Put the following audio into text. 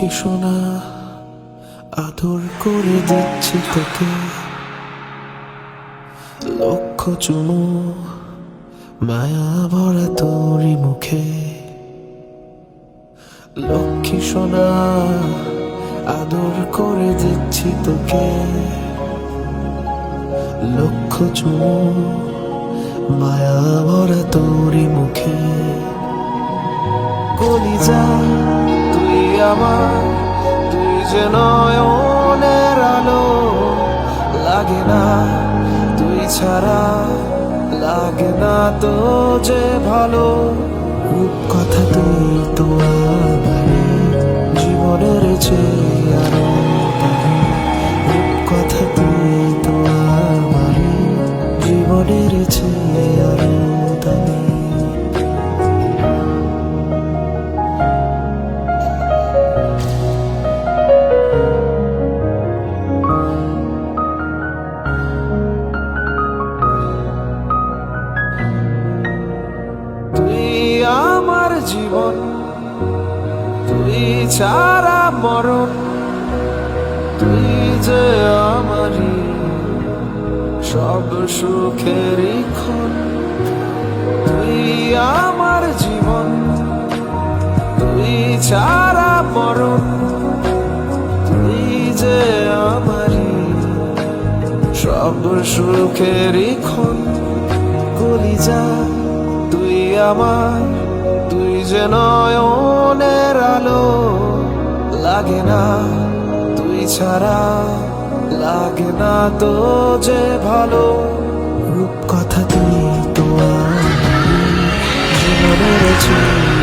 লক্ষ্মী সোনা আদর করে দিচ্ছি তোকে, লক্ষ চুমু মায়া ভরা তোরই মুখে। লক্ষ্মী সোনা আদর করে দিচ্ছি তোকে, লক্ষ চুমু মায়া ভরা তোরই মুখে। কলিজা তুই আমার, তুই যে নয়নের আলো, লাগে না তুই ছাড়া, লাগে না তো যে ভালো। রূপকথা তুই তো আমার জীবনের চেয়ে আরো দামি, রূপকথা তুই তো আমার জীবনের চেয়ে আরো দামি। আমার জীবন তুই ছাড়া মরণ, তুই যে আমারই সব সুখের ক্ষণ। তুই আমার জীবন তুই ছাড়া মরণ, তুই যে আমারই সব সুখের ক্ষণ। কলিজা তুই আমার, তুই যে নয়নের আলো, লাগে না তুই ছাড়া, লাগে না তো যে ভালো। রূপকথা তুই তো আমার জীবনের চেয়ে